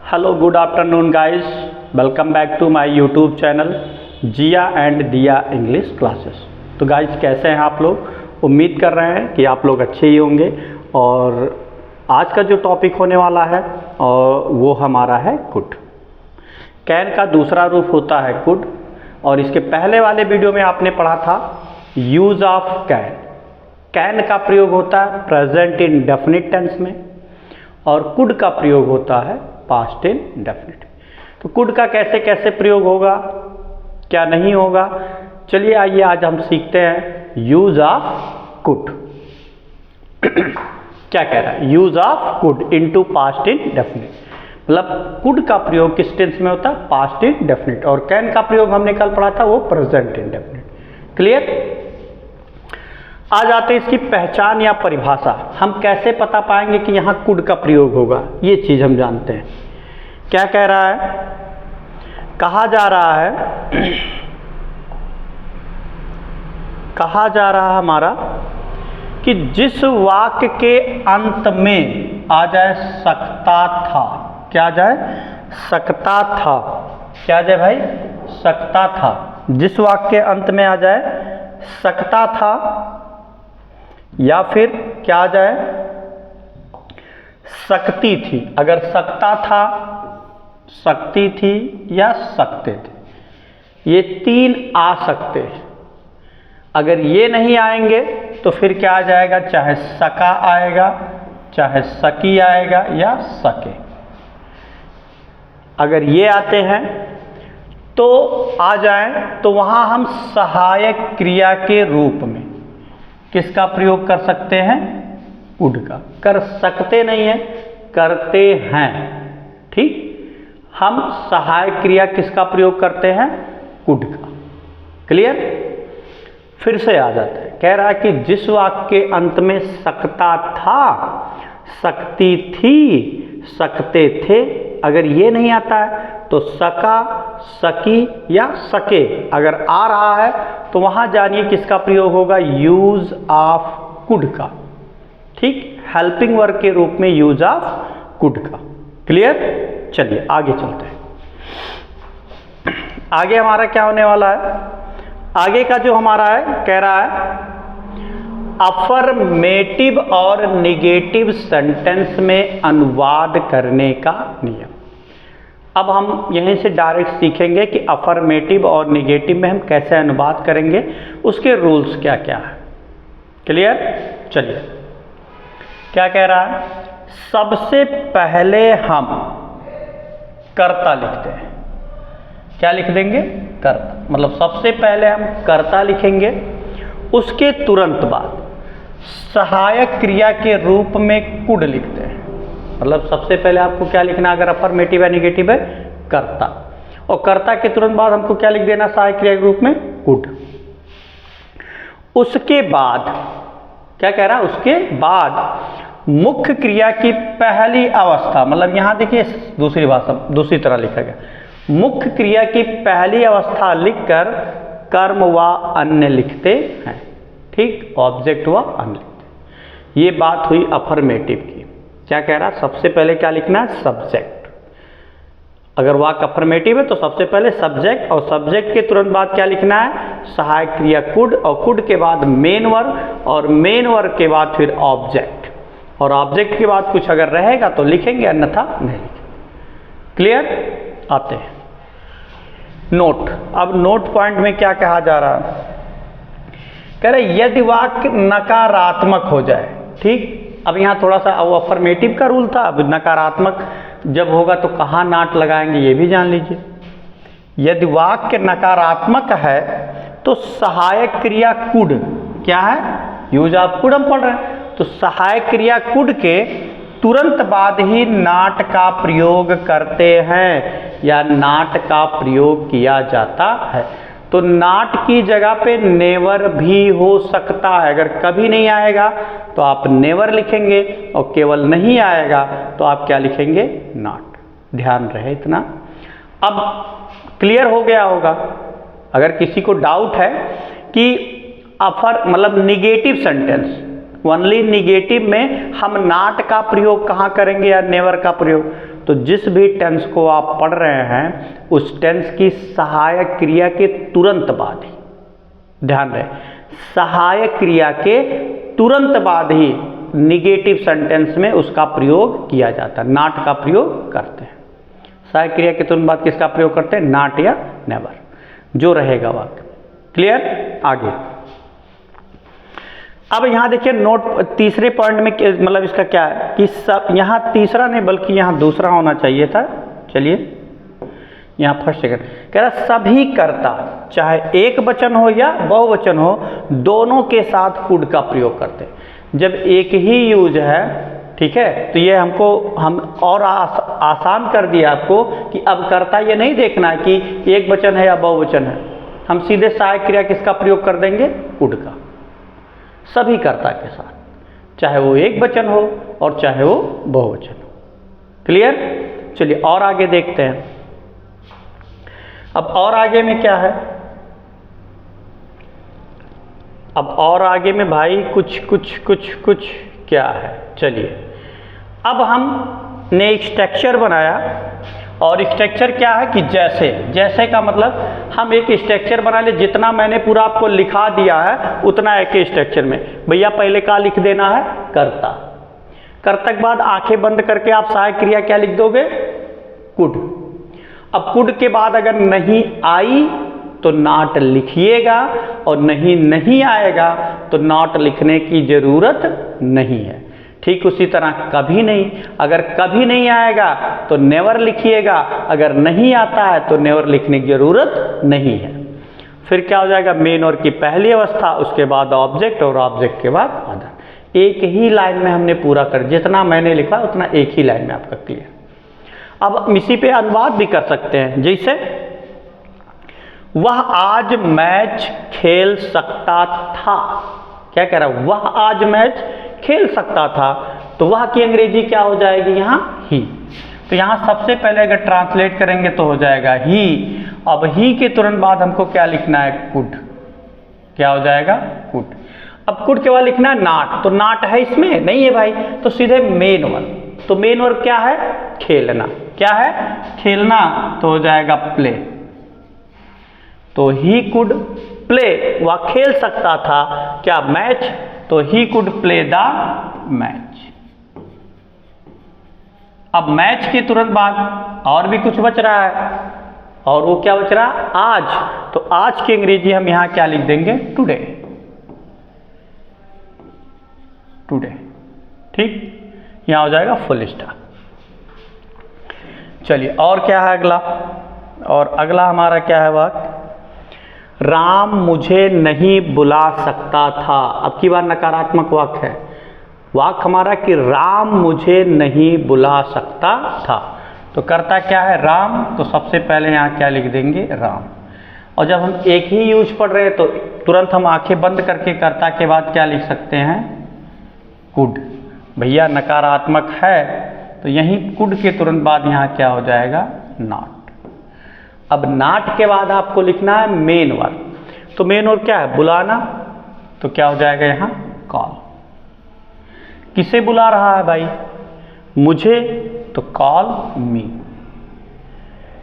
Hello good afternoon guys, welcome back to my YouTube channel Jiya and Diya English classes. तो guys कैसे हैं आप लोग? उम्मीद कर रहे हैं कि आप लोग अच्छे ही होंगे। और आज का जो टॉपिक होने वाला है और वो हमारा है कुड। कैन का दूसरा रूप होता है कुड। और इसके पहले वाले वीडियो में आपने पढ़ा था यूज ऑफ कैन। कैन का प्रयोग होता है प्रेजेंट इंडेफिनिट टेंस में और कुड का प्रयोग होता है पास्ट इंडेफिनिट। तो कुड का कैसे कैसे प्रयोग होगा, क्या नहीं होगा, चलिए आइए आज हम सीखते हैं यूज ऑफ कुड। क्या कह रहा है? Use of could into past indefinite, मतलब कुड का प्रयोग किस टेंस में होता है? Past indefinite. और कैन का प्रयोग हमने कल पढ़ा था वो प्रेजेंट इंडेफिनिट। क्लियर? आ जाते हैं इसकी पहचान या परिभाषा। हम कैसे पता पाएंगे कि यहाँ कुड का प्रयोग होगा, ये चीज हम जानते हैं। क्या कह रहा है? कहा जा रहा है हमारा कि जिस वाक्य के अंत में आ जाए सकता था। क्या आ जाए? सकता था। क्या आ जाए भाई? सकता था। जिस वाक्य के अंत में आ जाए सकता था या फिर क्या आ जाए? सकती थी। अगर सकता था, सकती थी या सकते थे, ये तीन आ सकते हैं। अगर ये नहीं आएंगे तो फिर क्या आ जाएगा? चाहे सका आएगा, चाहे सकी आएगा या सके। अगर ये आते हैं तो आ जाए तो वहां हम सहायक क्रिया के रूप में किसका प्रयोग कर सकते हैं? कुड का। कर सकते नहीं है, करते हैं। ठीक, हम सहायक क्रिया किसका प्रयोग करते हैं? कुड का। क्लियर? फिर से आ जाता है। कह रहा है कि जिस वाक्य के अंत में सकता था, सकती थी, सकते थे, अगर ये नहीं आता है तो सका, सकी या सके अगर आ रहा है तो वहां जानिए किसका प्रयोग होगा? यूज ऑफ कुड का। ठीक, हेल्पिंग वर्ब के रूप में यूज ऑफ कुड का। क्लियर? चलिए आगे चलते हैं। आगे हमारा क्या होने वाला है? आगे का जो हमारा है, कह रहा है अफर्मेटिव और निगेटिव सेंटेंस में अनुवाद करने का नियम। अब हम यहीं से डायरेक्ट सीखेंगे कि अफर्मेटिव और निगेटिव में हम कैसे अनुवाद करेंगे, उसके रूल्स क्या क्या है। क्लियर? चलिए, क्या कह रहा है? सबसे पहले हम कर्ता लिखते हैं। क्या लिख देंगे? कर्ता। मतलब सबसे पहले हम कर्ता लिखेंगे, उसके तुरंत बाद सहायक क्रिया के रूप में कुड लिखते हैं। मतलब सबसे पहले आपको क्या लिखना? अगर अफर्मेटिव है निगेटिव है, कर्ता। और कर्ता के तुरंत बाद हमको क्या लिख देना? सहायक क्रिया के रूप में कुड। उसके बाद क्या कह रहा है? उसके बाद मुख्य क्रिया की पहली अवस्था, मतलब यहां देखिए दूसरी भाषा दूसरी तरह लिखा गया। मुख्य क्रिया की पहली अवस्था लिखकर कर्म व अन्य लिखते हैं। ठीक, ऑब्जेक्ट व अन्य लिखते। ये बात हुई अफर्मेटिव की। क्या कह रहा है? सबसे पहले क्या लिखना है? सब्जेक्ट। अगर वाक्य अफर्मेटिव है तो सबसे पहले सब्जेक्ट, और सब्जेक्ट के तुरंत बाद क्या लिखना है? सहायक क्रिया कुड, और कुड के बाद मेन वर्ब, और मेन वर्ब के बाद फिर ऑब्जेक्ट, और ऑब्जेक्ट के बाद कुछ अगर रहेगा तो लिखेंगे, अन्यथा नहीं लिखेंगे। क्लियर? आते हैं नोट। अब नोट पॉइंट में क्या कहा जा रहा है? कह रहे यदि वाक्य नकारात्मक हो जाए। ठीक, अब यहाँ थोड़ा सा अफर्मेटिव का रूल था, अब नकारात्मक जब होगा तो कहाँ नाट लगाएंगे ये भी जान लीजिए। यदि वाक्य नकारात्मक है तो सहायक क्रिया कुड, क्या है? यूज ऑफ कुड हम पढ़ रहे हैं, तो सहायक क्रिया कुड के तुरंत बाद ही नाट का प्रयोग करते हैं या नाट का प्रयोग किया जाता है। तो नाट की जगह पे नेवर भी हो सकता है। अगर कभी नहीं आएगा तो आप नेवर लिखेंगे, और केवल नहीं आएगा तो आप क्या लिखेंगे? नॉट। ध्यान रहे इतना। अब क्लियर हो गया होगा। अगर किसी को डाउट है कि मतलब निगेटिव सेंटेंस, ओनली निगेटिव में हम नॉट का प्रयोग कहाँ करेंगे या नेवर का प्रयोग, तो जिस भी टेंस को आप पढ़ रहे हैं उस टेंस की सहायक क्रिया के तुरंत बाद ही, ध्यान रहे, सहायक क्रिया के तुरंत बाद ही निगेटिव सेंटेंस में उसका प्रयोग किया जाता है, नॉट का प्रयोग करते हैं। सहायक क्रिया के तुरंत बाद किसका प्रयोग करते हैं? नॉट या नेवर, जो रहेगा वाक्य। क्लियर? आगे अब यहां देखिए नोट तीसरे पॉइंट में मतलब इसका क्या है कि सब, यहां तीसरा नहीं बल्कि यहां दूसरा होना चाहिए था। चलिए यहां फर्स्ट सेकंड कह रहा सभी कर्ता, चाहे एक वचन हो या बहुवचन हो, दोनों के साथ कुड का प्रयोग करते हैं। जब एक ही यूज है, ठीक है, तो ये हमको हम और आसान कर दिया आपको कि अब कर्ता ये नहीं देखना है कि एक वचन है या बहुवचन है, हम सीधे सहायक क्रिया किसका प्रयोग कर देंगे? कुड का, सभी कर्ता के साथ, चाहे वो एक वचन हो और चाहे वो बहुवचन हो। क्लियर? चलिए और आगे देखते हैं। अब और आगे में क्या है? अब और आगे में भाई कुछ क्या है? चलिए अब हमने एक स्ट्रक्चर बनाया, और स्ट्रक्चर क्या है कि जैसे का मतलब हम एक स्ट्रक्चर बना ले, जितना मैंने पूरा आपको लिखा दिया है उतना एक ही स्ट्रक्चर में। भैया पहले क्या लिख देना है? कर्ता। कर्ता के बाद आंखें बंद करके आप सहायक क्रिया क्या लिख दोगे? कुड। अब कुड के बाद अगर नहीं आई तो नॉट लिखिएगा, और नहीं आएगा तो नॉट लिखने की जरूरत नहीं है। ठीक उसी तरह कभी नहीं, अगर कभी नहीं आएगा तो नेवर लिखिएगा, अगर नहीं आता है तो नेवर लिखने की जरूरत नहीं है। फिर क्या हो जाएगा? मेन और की पहली अवस्था, उसके बाद ऑब्जेक्ट, और ऑब्जेक्ट के बाद अदर। एक ही लाइन में हमने पूरा कर, जितना मैंने लिखा उतना एक ही लाइन में आपका क्लियर। अब हम इसी पे अनुवाद भी कर सकते हैं, जैसे वह आज मैच खेल सकता था। क्या कह रहा है? वह आज मैच खेल सकता था, तो वह की अंग्रेजी क्या हो जाएगी? यहाँ ही। तो यहाँ सबसे पहले अगर ट्रांसलेट करेंगे तो हो जाएगा ही। अब ही के तुरंत बाद हमको क्या लिखना है? कुड। क्या हो जाएगा? कुड। अब कुड के बाद लिखना है नॉट, तो नॉट है इसमें नहीं है भाई, तो सीधे मेन वर्ब। तो मेन वर्ब क्या है? खेलना। क्या है? खेलना, तो हो जाएगा प्ले। तो ही कुड प्ले, वह खेल सकता था क्या? मैच, तो he could play the match. अब मैच के तुरंत बाद और भी कुछ बच रहा है, और वो क्या बच रहा है? आज। तो आज की अंग्रेजी हम यहां क्या लिख देंगे? टुडे। टुडे। ठीक, यहां हो जाएगा फुल स्टॉप। चलिए और क्या है अगला? और अगला हमारा क्या है वाक्य? राम मुझे नहीं बुला सकता था। अब की बार नकारात्मक वाक्य है। वाक्य हमारा कि राम मुझे नहीं बुला सकता था, तो करता क्या है? राम। तो सबसे पहले यहाँ क्या लिख देंगे? राम। और जब हम एक ही यूज पढ़ रहे हैं तो तुरंत हम आंखें बंद करके कर्ता के बाद क्या लिख सकते हैं? कुड। भैया नकारात्मक है तो यहीं कुड के तुरंत बाद यहाँ क्या हो जाएगा? नॉट। अब नॉट के बाद आपको लिखना है मेन वर्ब। तो मेन वर्ब क्या है? बुलाना। तो क्या हो जाएगा यहाँ? कॉल। किसे बुला रहा है भाई? मुझे, तो कॉल मी।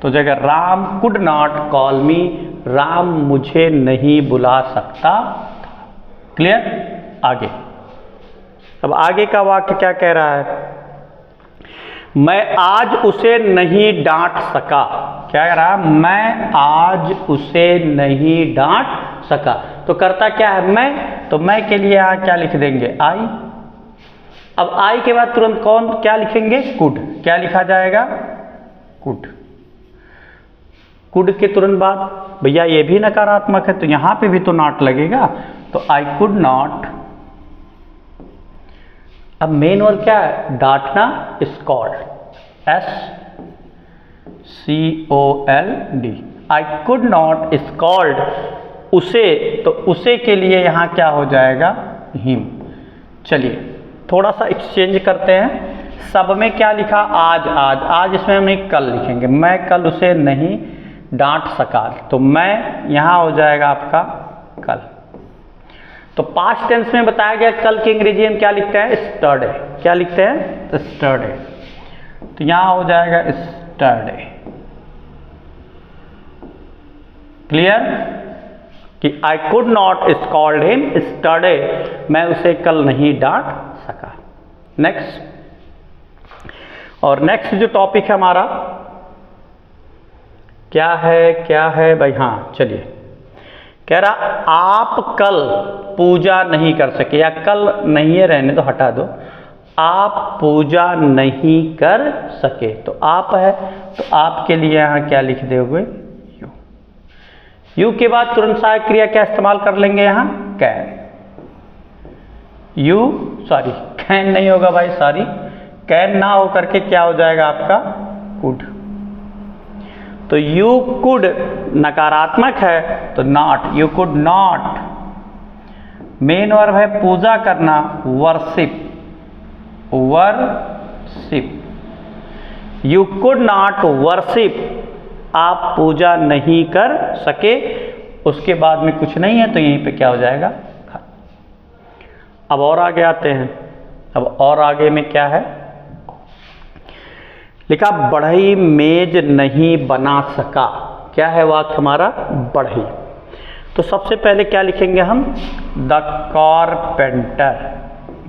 तो जगह राम कुड नॉट कॉल मी, राम मुझे नहीं बुला सकता था। क्लियर? आगे। अब आगे का वाक्य क्या कह रहा है? मैं आज उसे नहीं डांट सका। क्या कह रहा है? मैं आज उसे नहीं डांट सका। तो करता क्या है? मैं। तो मैं के लिए यहाँ क्या लिख देंगे? आई। अब आई के बाद तुरंत कौन क्या लिखेंगे? कुड। क्या लिखा जाएगा? कुड। कुड के तुरंत बाद भैया ये भी नकारात्मक है तो यहां पे भी तो नॉट लगेगा, तो आई कुड नॉट। अब मेन वर्ब क्या है? डांटना, scold. SCOLD। I could not scold उसे, तो उसे के लिए यहां क्या हो जाएगा? हिम। चलिए थोड़ा सा एक्सचेंज करते हैं। सब में क्या लिखा? आज। आज। आज इसमें हम कल लिखेंगे। मैं कल उसे नहीं डांट सका, तो मैं यहां हो जाएगा आपका कल। तो पास्ट टेंस में बताया गया कल की अंग्रेजी हम क्या लिखते हैं? स्टर्डे। क्या लिखते हैं? स्टर्डे। तो यहाँ हो जाएगा स्टडे। क्लियर कि आई कुड नॉट स्कॉल्ड हिम स्टडे, मैं उसे कल नहीं डांट सका। नेक्स्ट, और नेक्स्ट जो टॉपिक है हमारा क्या है भाई, हाँ चलिए, कह रहा आप कल पूजा नहीं कर सके, या कल नहीं है रहने दो, हटा दो, आप पूजा नहीं कर सके। तो आप है तो आपके लिए यहाँ क्या लिख दोगे, यू। यू के बाद तुरंत सहायक क्रिया क्या इस्तेमाल कर लेंगे यहाँ, कैन। यू सॉरी कैन नहीं होगा भाई, सॉरी कैन ना हो करके क्या हो जाएगा आपका, कुड। तो यू कुड नकारात्मक है तो not, you could not. Main verb है पूजा करना, worship, worship. You could not worship, आप पूजा नहीं कर सके। उसके बाद में कुछ नहीं है तो यहीं पे क्या हो जाएगा, अब और आगे आते हैं। अब और आगे में क्या है लिखा, बढ़ई मेज नहीं बना सका। क्या है वाक्य हमारा, बढ़ई। तो सबसे पहले क्या लिखेंगे हम, द कारपेंटर,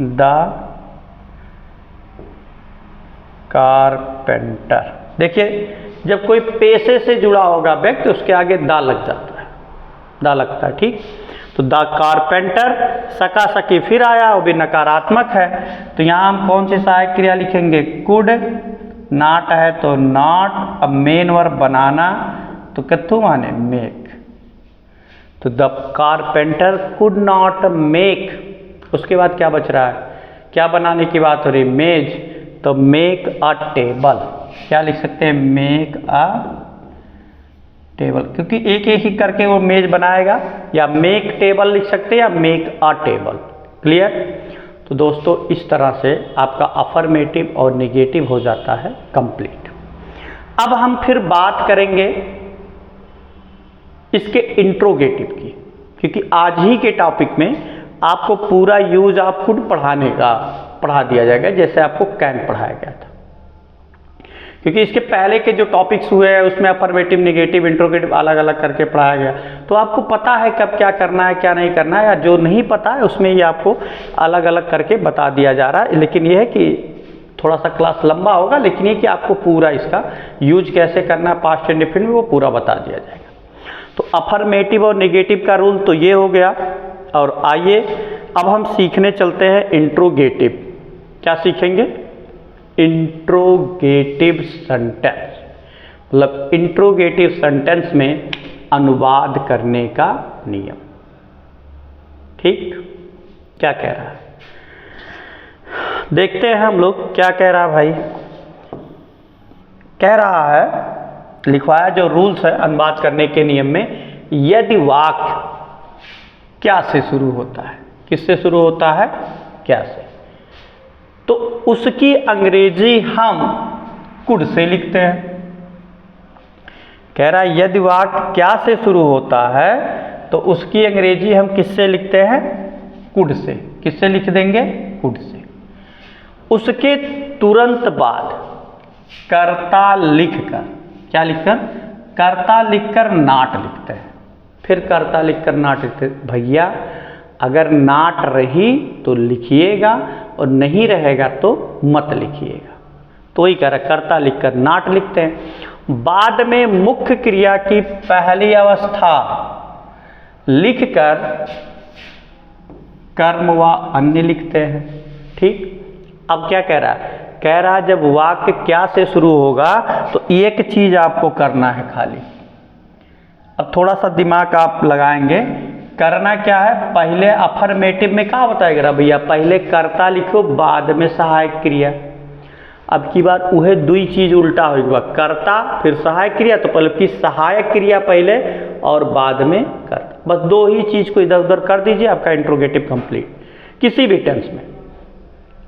द कारपेंटर। देखिए जब कोई पेशे से जुड़ा होगा व्यक्ति उसके आगे दा लग जाता है, दा लगता है, ठीक। तो द कारपेंटर, सका सकी फिर आया, वो भी नकारात्मक है, तो यहाँ हम कौन सी सहायक क्रिया लिखेंगे, कुड। नॉट है तो नॉट, अब मेन वर्ब बनाना तो कथू माने मेक। तो the carpenter could not make, उसके बाद क्या बच रहा है, क्या बनाने की बात हो रही, मेज, तो मेक अ टेबल। क्या लिख सकते हैं, मेक अ टेबल, क्योंकि एक एक ही करके वो मेज बनाएगा, या मेक टेबल लिख सकते हैं या मेक अ टेबल। क्लियर। तो दोस्तों इस तरह से आपका अफर्मेटिव और नेगेटिव हो जाता है कंप्लीट। अब हम फिर बात करेंगे इसके इंट्रोगेटिव की, क्योंकि आज ही के टॉपिक में आपको पूरा यूज आप खुद पढ़ा दिया जाएगा, जैसे आपको कैन पढ़ाया गया था। क्योंकि इसके पहले के जो टॉपिक्स हुए हैं उसमें अफर्मेटिव, नेगेटिव, इंट्रोगेटिव अलग अलग करके पढ़ाया गया, तो आपको पता है कब क्या करना है क्या नहीं करना है, या जो नहीं पता है उसमें ये आपको अलग अलग करके बता दिया जा रहा है। लेकिन ये है कि थोड़ा सा क्लास लंबा होगा, लेकिन ये कि आपको पूरा इसका यूज कैसे करना है पास्ट इंडेफिनिट में वो पूरा बता दिया जाएगा। तो अफर्मेटिव और नेगेटिव का रूल तो ये हो गया। और आइए अब हम सीखने चलते हैं इंट्रोगेटिव। क्या सीखेंगे, इंट्रोगेटिव सेंटेंस, मतलब इंट्रोगेटिव सेंटेंस में अनुवाद करने का नियम। ठीक, क्या कह रहा है देखते हैं हम लोग, क्या कह रहा है भाई। कह रहा है, लिखवाया जो रूल्स है अनुवाद करने के नियम में, यदि वाक्य क्या से शुरू होता है, किससे शुरू होता है, क्या से, तो उसकी अंग्रेजी हम कुड से लिखते हैं। कह रहा है यदि वाक्य क्या से शुरू होता है तो उसकी अंग्रेजी हम किससे लिखते हैं, कुड से। किससे लिख देंगे, कुड से। उसके तुरंत बाद कर्ता लिखकर, क्या लिखकर, कर्ता लिखकर नाट लिखते हैं। फिर कर्ता लिखकर नाट लिखते हैं। भैया अगर नाट रही तो लिखिएगा और नहीं रहेगा तो मत लिखिएगा। तो वही कह रहा, कर्ता लिखकर नाट लिखते हैं। बाद में मुख्य क्रिया की पहली अवस्था लिखकर कर्म व अन्य लिखते हैं। ठीक, अब क्या कह रहा है, कह रहा जब वाक्य क्या से शुरू होगा तो एक चीज आपको करना है खाली। अब थोड़ा सा दिमाग आप लगाएंगे, करना क्या है, पहले अफर्मेटिव में क्या बताएगा भैया, पहले कर्ता लिखो बाद में सहायक क्रिया। अब की बात वह दुई चीज उल्टा होगा, कर्ता फिर सहायक क्रिया, तो पहले की सहायक क्रिया पहले और बाद में कर्ता। बस दो ही चीज को इधर उधर कर दीजिए, आपका इंट्रोगेटिव कंप्लीट। किसी भी टेंस में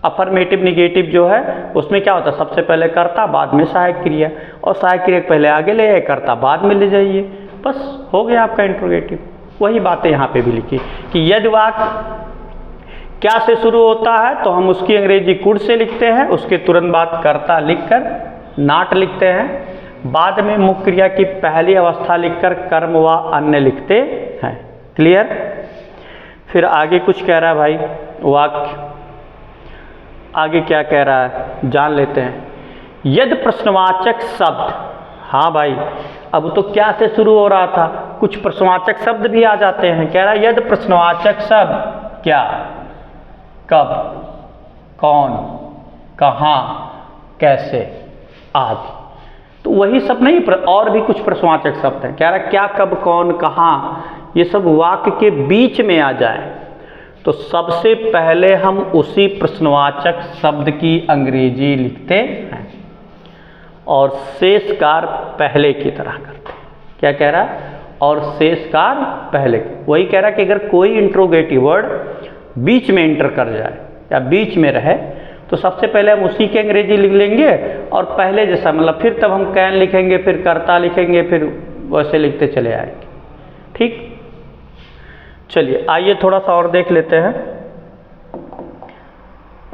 अफर्मेटिव निगेटिव जो है उसमें क्या होता है, सबसे पहले कर्ता बाद में सहायक क्रिया, और सहायक क्रिया पहले आगे ले जाइए, कर्ता बाद में ले जाइए, बस हो गया आपका इंट्रोगेटिव। वही बातें यहाँ पे भी लिखी कि यदि वाक्य क्या से शुरू होता है तो हम उसकी अंग्रेजी कुड से लिखते हैं, उसके तुरंत बाद कर्ता लिखकर नाट लिखते हैं, बाद में मुख्य क्रिया की पहली अवस्था लिखकर कर्म व अन्य लिखते हैं। क्लियर? फिर आगे कुछ कह रहा है भाई वाक्य, आगे क्या कह रहा है जान लेते हैं। यदि प्रश्नवाचक शब्द, हाँ भाई अब तो क्या से शुरू हो रहा था, कुछ प्रश्नवाचक शब्द भी आ जाते हैं। कह रहा है यदि प्रश्नवाचक शब्द क्या, कब, कौन, कहाँ, कैसे आदि, तो वही सब नहीं, और भी कुछ प्रश्नवाचक शब्द हैं। कह रहा है क्या, कब, कौन, कहाँ, ये सब वाक्य के बीच में आ जाए तो सबसे पहले हम उसी प्रश्नवाचक शब्द की अंग्रेजी लिखते हैं और शेष कार्य पहले की तरह करते हैं। क्या कह रहा है? और शेष कार्य पहले, वही कह रहा है कि अगर कोई इंट्रोगेटिव वर्ड बीच में एंटर कर जाए या बीच में रहे तो सबसे पहले हम उसी की अंग्रेजी लिख लेंगे और पहले जैसा, मतलब फिर तब हम कैन लिखेंगे, फिर कर्ता लिखेंगे, फिर वैसे लिखते चले आएंगे। ठीक, चलिए आइए थोड़ा सा और देख लेते हैं।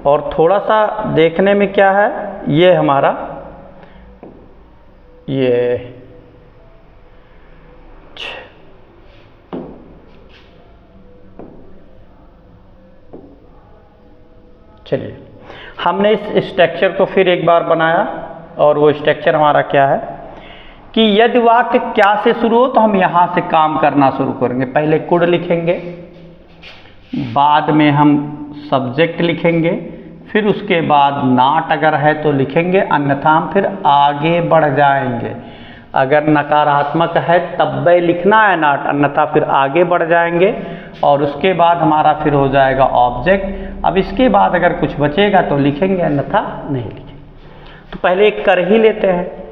और थोड़ा सा देखने में क्या है, ये हमारा ये चलिए हमने इस स्ट्रक्चर को फिर एक बार बनाया और वो स्ट्रक्चर हमारा क्या है कि यदि वाक्य क्या से शुरू हो तो हम यहाँ से काम करना शुरू करेंगे। पहले कुड लिखेंगे, बाद में हम सब्जेक्ट लिखेंगे, फिर उसके बाद नाट अगर है तो लिखेंगे, अन्यथा हम फिर आगे बढ़ जाएंगे। अगर नकारात्मक है तब वह लिखना है नाट, अन्यथा फिर आगे बढ़ जाएंगे और उसके बाद हमारा फिर हो जाएगा ऑब्जेक्ट। अब इसके बाद अगर कुछ बचेगा तो लिखेंगे, अन्यथा नहीं लिखेंगे। तो पहले एक कर ही लेते हैं।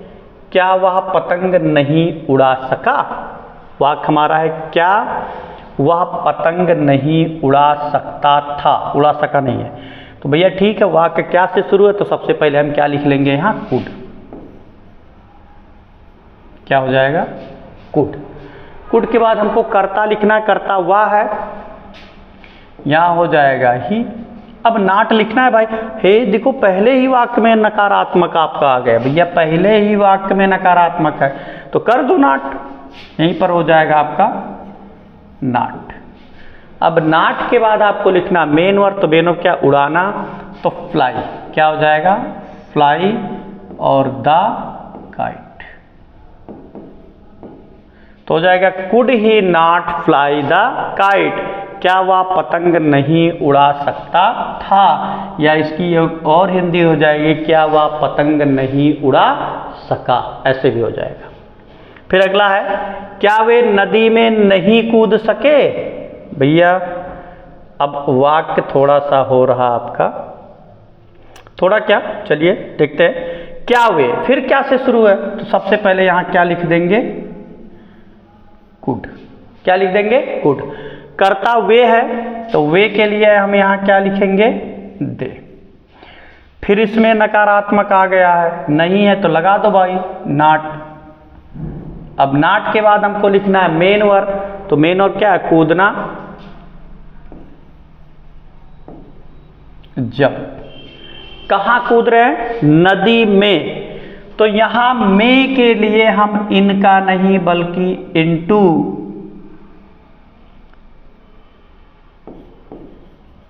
क्या वह पतंग नहीं उड़ा सका? वाक्य हमारा है क्या वह पतंग नहीं उड़ा सकता था, उड़ा सका नहीं है। तो भैया ठीक है, वाक्य क्या से शुरू है तो सबसे पहले हम क्या लिख लेंगे यहाँ, कुड। क्या हो जाएगा, कुड। कुड के बाद हमको कर्ता लिखना है, कर्ता वह है, यहाँ हो जाएगा ही। अब नाट लिखना है भाई। हे देखो पहले ही वाक्य में नकारात्मक आपका आ गया भैया, पहले ही वाक्य में नकारात्मक है तो कर दो नाट, यहीं पर हो जाएगा आपका नाट। अब नाट के बाद आपको लिखना मेन वर्ब, तो मेन वर्ब क्या, उड़ाना, तो फ्लाई। क्या हो जाएगा, फ्लाई और द काइट। तो हो जाएगा could he not fly the kite. क्या वह पतंग नहीं उड़ा सकता था, या इसकी और हिंदी हो जाएगी क्या वह पतंग नहीं उड़ा सका, ऐसे भी हो जाएगा। फिर अगला है क्या वे नदी में नहीं कूद सके। भैया अब वाक्य थोड़ा सा हो रहा आपका, थोड़ा क्या, चलिए देखते हैं। क्या वे, फिर क्या से शुरू है तो सबसे पहले यहां क्या लिख देंगे, कुड। क्या लिख देंगे, कुड। कर्ता वे है तो वे के लिए हम यहां क्या लिखेंगे, दे। फिर इसमें नकारात्मक आ गया है, नहीं है तो लगा दो भाई नाट। अब नाट के बाद हमको लिखना है मेन वर्ब, तो मेन वर्ब क्या है, कूदना। जब कहां कूद रहे हैं, नदी में, तो यहां में के लिए हम इनका नहीं बल्कि into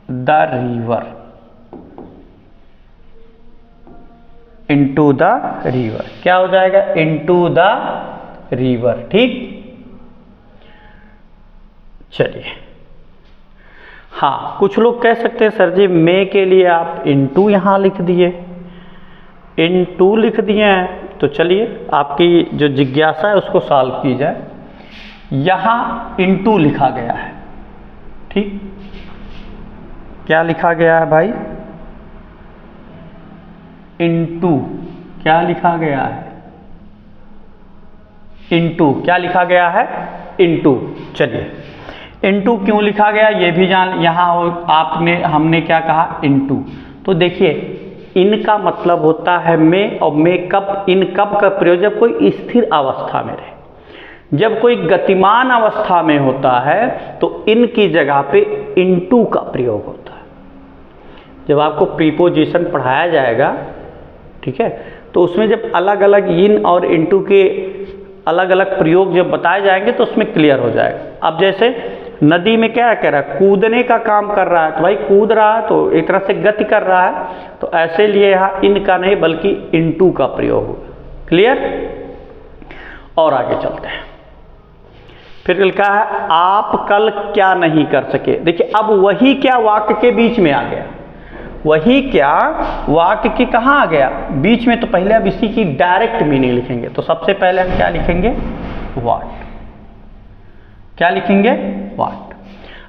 the river, into the river. क्या हो जाएगा, इनटू द रिवर। ठीक, चलिए। हाँ, कुछ लोग कह सकते हैं सर जी मे के लिए आप इनटू यहां लिख दिए, इनटू लिख दिए हैं, तो चलिए आपकी जो जिज्ञासा है उसको सॉल्व की जाए। यहां इनटू लिखा गया है, ठीक, क्या लिखा गया है भाई, इनटू। क्या लिखा गया है, इनटू। क्या लिखा गया है, इनटू। चलिए इनटू क्यों लिखा गया ये भी जान, यहां आपने हमने क्या कहा, इनटू। तो देखिए इनका मतलब होता है में, और में कब, इन कब का प्रयोग जब कोई स्थिर अवस्था में रहे। जब कोई गतिमान अवस्था में होता है तो इन की जगह पे इनटू का प्रयोग होता है। जब आपको प्रीपोजिशन पढ़ाया जाएगा, ठीक है, तो उसमें जब अलग अलग इन और इनटू के अलग अलग प्रयोग जब बताए जाएंगे तो उसमें क्लियर हो जाएगा। अब जैसे नदी में क्या कह रहा है, कूदने का काम कर रहा है, तो भाई कूद रहा है तो एक तरह से गति कर रहा है, तो ऐसे लिए यहाँ इन का नहीं बल्कि इनटू का प्रयोग होगा। क्लियर? और आगे चलते हैं। फिर लिखा है आप कल क्या नहीं कर सके। देखिए अब वही क्या वाक्य के बीच में आ गया, वही क्या वाक्य के कहाँ आ गया, बीच में। तो पहले अब इसी की डायरेक्ट मीनिंग लिखेंगे। तो सबसे पहले हम क्या लिखेंगे, व्हाट। क्या लिखेंगे, व्हाट।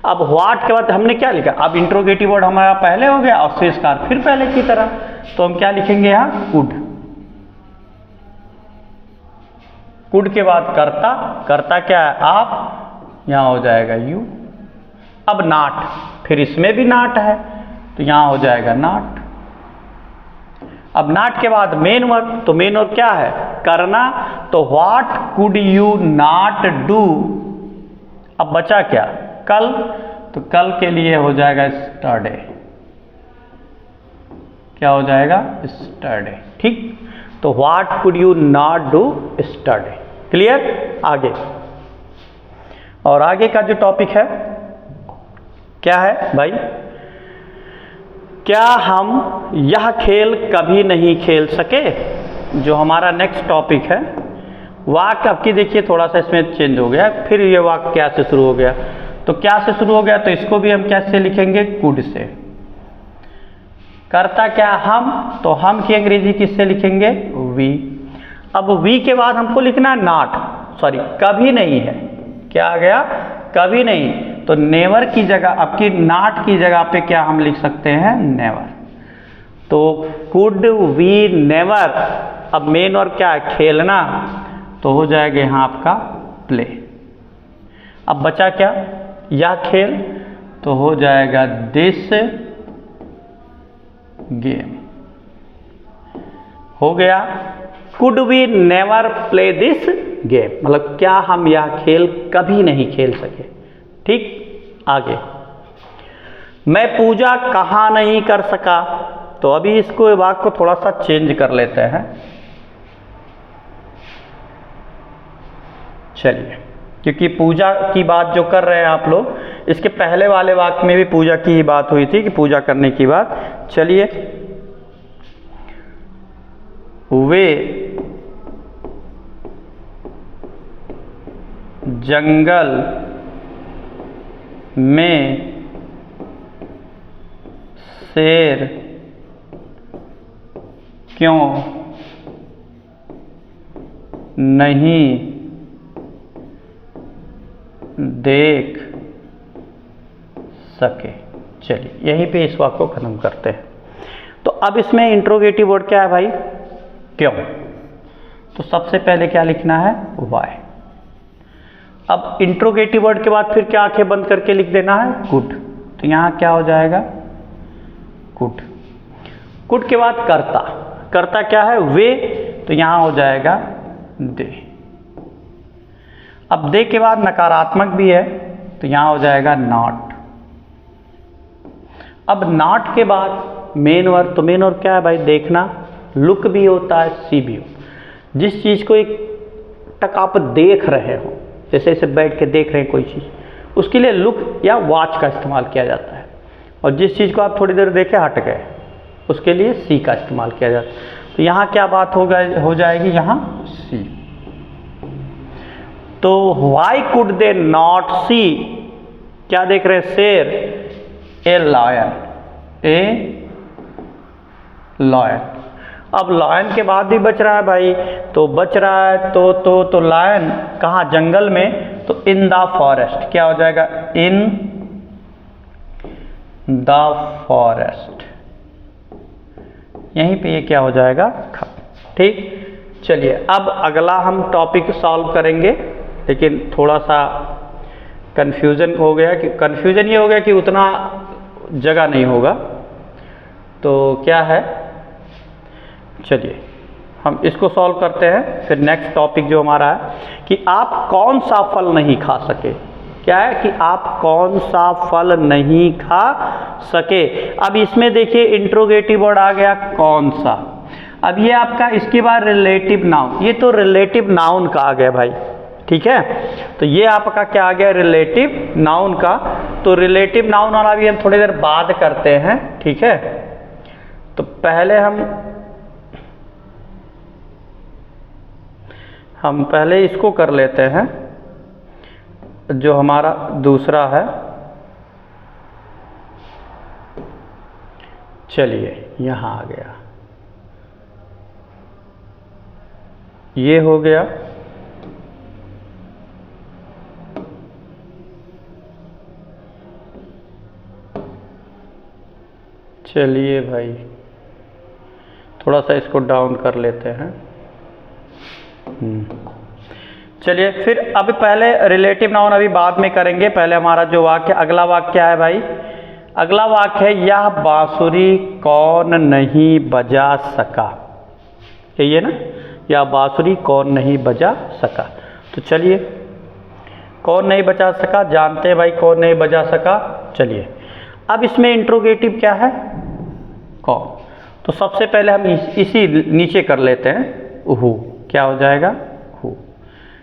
अब व्हाट के बाद हमने क्या लिखा, अब इंट्रोगेटिव वर्ड हमारा पहले हो गया और शेषकार फिर पहले की तरह, तो हम क्या लिखेंगे यहाँ, कुड। कुड के बाद कर्ता, कर्ता क्या है, आप, यहाँ हो जाएगा यू। अब नॉट, फिर इसमें भी नॉट है तो यहाँ हो जाएगा नॉट। अब नॉट के बाद मेन वर्ब, तो मेन वर्ब क्या है, करना, तो what could you not do. अब बचा क्या, कल, तो कल के लिए हो जाएगा स्टरडे। क्या हो जाएगा, स्टरडे। ठीक, तो what could you not do yesterday. Clear? आगे, और आगे का जो टॉपिक है क्या है भाई, क्या हम यह खेल कभी नहीं खेल सके, जो हमारा नेक्स्ट टॉपिक है। वाक्य आपकी देखिए थोड़ा सा इसमें चेंज हो गया, फिर ये वाक्य क्या से शुरू हो गया, तो क्या से शुरू हो गया, तो इसको भी हम कैसे लिखेंगे, कुड से। करता क्या, हम, तो हम की अंग्रेजी किससे लिखेंगे, वी। अब वी के बाद हमको लिखना है नॉट, सॉरी कभी नहीं है, क्या आ गया, कभी नहीं, तो नेवर की जगह, आपकी नॉट की जगह पे क्या हम लिख सकते हैं, नेवर। तो कुड वी नेवर। अब मेन और क्या है, खेलना, तो हो जाएगा यहाँ आपका प्ले। अब बचा क्या, यह खेल, तो हो जाएगा दिस गेम। हो गया, could we never play this game, मतलब क्या हम यह खेल कभी नहीं खेल सके। ठीक, आगे, मैं पूजा कहाँ नहीं कर सका, तो अभी इसको वाक्य को थोड़ा सा चेंज कर लेते हैं। चलिए, क्योंकि पूजा की बात जो कर रहे हैं आप लोग, इसके पहले वाले वाक्य में भी पूजा की ही बात हुई थी कि पूजा करने की बात। चलिए, वे जंगल में शेर क्यों नहीं देख सके। चलिए यहीं पे इस वाक्य को खत्म करते हैं। तो अब इसमें इंट्रोगेटिव वर्ड क्या है भाई, क्यों। तो सबसे पहले क्या लिखना है, वाई। अब इंट्रोगेटिव वर्ड के बाद फिर क्या आंखें बंद करके लिख देना है, कुड। तो यहां क्या हो जाएगा, कुड। कुड के बाद कर्ता, कर्ता क्या है, वे, तो यहां हो जाएगा दे। अब दे के बाद नकारात्मक भी है, तो यहां हो जाएगा नॉट। अब नॉट के बाद मेन वर्ब, तो मेन वर्ब क्या है भाई, देखना, लुक भी होता है, सी भी हो। जिस चीज को एक तक आप देख रहे हो, जैसे इसे बैठ के देख रहे हैं कोई चीज, उसके लिए लुक या वॉच का इस्तेमाल किया जाता है। और जिस चीज को आप थोड़ी देर देखे हट गए, उसके लिए सी का इस्तेमाल किया जाता है। तो यहाँ क्या बात हो जाएगी, यहाँ सी। तो वाई कुड दे नॉट सी, क्या देख रहे हैं, शेर, ए लॉयन, ए लॉयन। अब लॉयन के बाद भी बच रहा है भाई, तो बच रहा है तो लॉयन कहाँ, जंगल में, तो इन द फॉरेस्ट, क्या हो जाएगा, इन द फॉरेस्ट। यहीं पे ये क्या हो जाएगा, ठीक। चलिए अब अगला हम टॉपिक सॉल्व करेंगे, लेकिन थोड़ा सा कन्फ्यूजन हो गया, कि कन्फ्यूजन ये हो गया कि उतना जगह नहीं होगा। तो क्या है, चलिए हम इसको सॉल्व करते हैं। फिर नेक्स्ट टॉपिक जो हमारा है कि आप कौन सा फल नहीं खा सके। क्या है कि आप कौन सा फल नहीं खा सके। अब इसमें देखिए इंट्रोगेटिव वर्ड आ गया कौन सा। अब ये आपका इसके बाद रिलेटिव नाउन, ये तो रिलेटिव नाउन का आ गया भाई, ठीक है। तो ये आपका क्या आ गया रिलेटिव नाउन का। तो रिलेटिव नाउन वाला भी हम थोड़ी देर बाद करते हैं, ठीक है। तो पहले हम पहले इसको कर लेते हैं जो हमारा दूसरा है। चलिए यहाँ आ गया, ये हो गया। चलिए भाई थोड़ा सा इसको डाउन कर लेते हैं। चलिए फिर अब पहले रिलेटिव नाउन अभी बाद में करेंगे, पहले हमारा जो वाक्य अगला वाक्य क्या है भाई। अगला वाक्य है यह बांसुरी कौन नहीं बजा सका। यही है ना, यह बांसुरी कौन नहीं बजा सका। तो चलिए कौन नहीं बजा सका जानते हैं भाई, कौन नहीं बजा सका। चलिए अब इसमें इंट्रोगेटिव क्या है कौन। तो सबसे पहले हम इसी नीचे कर लेते हैं हु, क्या हो जाएगा हु,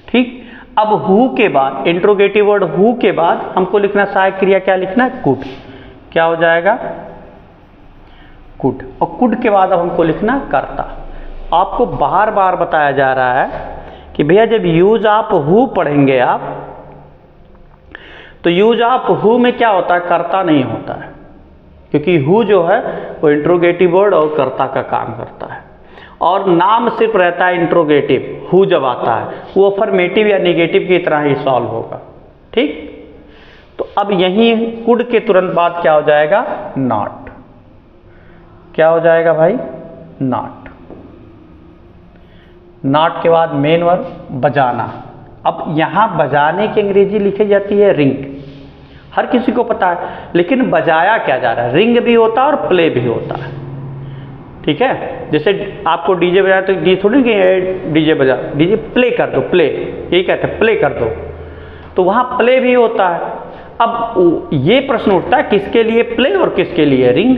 ठीक। अब हु के बाद इंट्रोगेटिव वर्ड हु के बाद हमको लिखना सहायक क्रिया क्या लिखना है कुड, क्या हो जाएगा कुड। और कुड के बाद अब हमको लिखना कर्ता। आपको बार बार बताया जा रहा है कि भैया जब यूज आप हु पढ़ेंगे आप, तो यूज आप हु में क्या होता है कर्ता नहीं होता है, क्योंकि हु जो है वो इंट्रोगेटिव वर्ड और कर्ता का काम करता है। और नाम सिर्फ रहता है इंट्रोगेटिव, हु जब आता है वो अफर्मेटिव या नेगेटिव की तरह ही सॉल्व होगा, ठीक। तो अब यहीं कुड के तुरंत बाद क्या हो जाएगा नॉट, क्या हो जाएगा भाई नॉट। नॉट के बाद मेन वर्ब बजाना। अब यहाँ बजाने की अंग्रेजी लिखी जाती है रिंग, हर किसी को पता है, लेकिन बजाया क्या जा रहा है। रिंग भी होता है और प्ले भी होता है, ठीक है। जैसे आपको डीजे बजाया तो डी थोड़ी कि डीजे बजा, डीजे प्ले कर दो, प्ले यही कहते हैं प्ले कर दो, तो वहाँ प्ले भी होता है। अब ये प्रश्न उठता है किसके लिए प्ले और किसके लिए रिंग।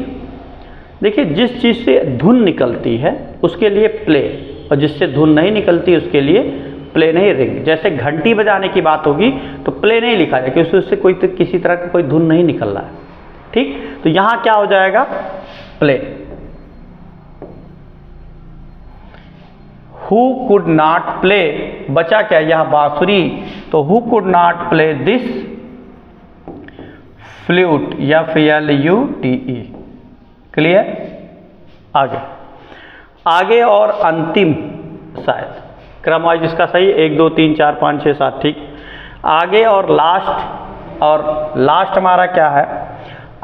देखिए जिस चीज़ से धुन निकलती है उसके लिए प्ले, और जिससे धुन नहीं निकलती उसके लिए प्ले नहीं रिंग। जैसे घंटी बजाने की बात होगी तो प्ले नहीं लिखा जाए क्योंकि उससे कोई तो किसी तरह का कोई धुन नहीं निकल रहा है, ठीक। तो यहाँ क्या हो जाएगा play. Who could not play, बचा क्या यह बांसुरी, तो who could not play this flute या FLUTE, क्लियर। आगे और अंतिम शायद क्रम वाइज इसका सही 1 2 3 4 5 6 7, ठीक। आगे और लास्ट हमारा क्या है,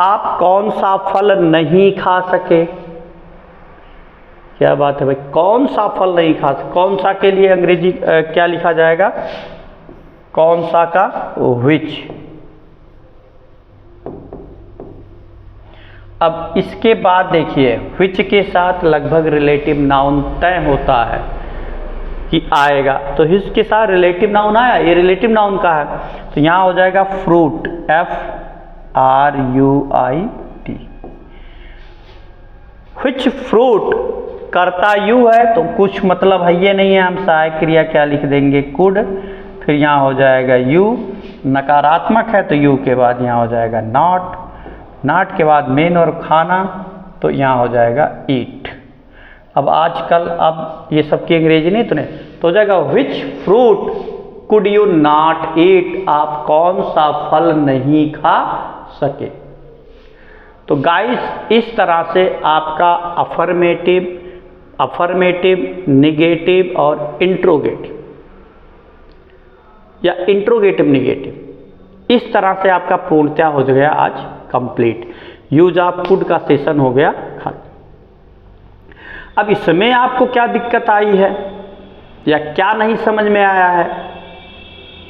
आप कौन सा फल नहीं खा सके। क्या बात है भाई, कौन सा फल नहीं खा सके। कौन सा के लिए अंग्रेजी क्या लिखा जाएगा, कौन सा का विच। अब इसके बाद देखिए विच के साथ लगभग रिलेटिव नाउन तय होता है कि आएगा, तो इसके साथ रिलेटिव नाउन आया, ये रिलेटिव नाउन का है। तो यहाँ हो जाएगा फ्रूट FRUIT। विच फ्रूट करता यू है तो कुछ मतलब है ये नहीं है, हम सहायक क्रिया क्या लिख देंगे कुड, फिर यहाँ हो जाएगा यू, नकारात्मक है तो यू के बाद यहाँ हो जाएगा नॉट, नॉट के बाद मेन और खाना तो यहाँ हो जाएगा ईट। अब आजकल अब ये सब की अंग्रेजी नहीं तो हो जाएगा which fruit could you not eat, आप कौन सा फल नहीं खा सके। तो गाइस इस तरह से आपका अफर्मेटिव, नेगेटिव और इंट्रोगेटिव या इंट्रोगेटिव नेगेटिव, इस तरह से आपका पूर्णतः हो गया आज कंप्लीट। यूज ऑफ कुड का सेशन हो गया खत्म। अब इसमें आपको क्या दिक्कत आई है या क्या नहीं समझ में आया है,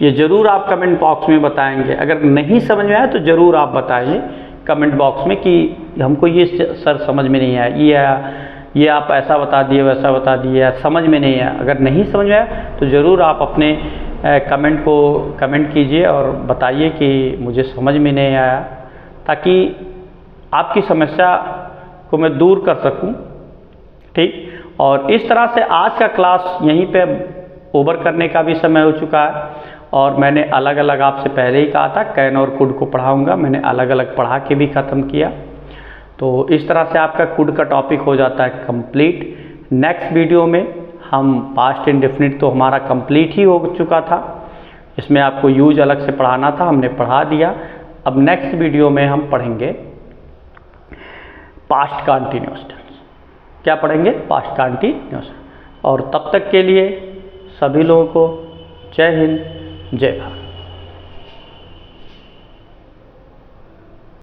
ये ज़रूर आप कमेंट बॉक्स में बताएंगे। अगर नहीं समझ में आया तो ज़रूर आप बताइए कमेंट बॉक्स में कि हमको ये सर समझ में नहीं आया, ये आप ऐसा बता दिए वैसा बता दिए, समझ में नहीं आया। अगर नहीं समझ में आया तो ज़रूर आप अपने कमेंट कीजिए और बताइए कि मुझे समझ में नहीं आया, ताकि आपकी समस्या को मैं दूर कर सकूं। ठीक, और इस तरह से आज का क्लास यहीं पे ओवर करने का भी समय हो चुका है। और मैंने अलग अलग आपसे पहले ही कहा था कैन और कुड को पढ़ाऊंगा, मैंने अलग अलग पढ़ा के भी ख़त्म किया। तो इस तरह से आपका कुड का टॉपिक हो जाता है कंप्लीट। नेक्स्ट वीडियो में हम पास्ट इंडेफिनिट तो हमारा कंप्लीट ही हो चुका था, इसमें आपको यूज अलग से पढ़ाना था, हमने पढ़ा दिया। अब नेक्स्ट वीडियो में हम पढ़ेंगे पास्ट कंटिन्यूअस टेंस। क्या पढ़ेंगे? Past continuous. और तब तक के लिए सभी लोगों को जय हिंद, जय भारत।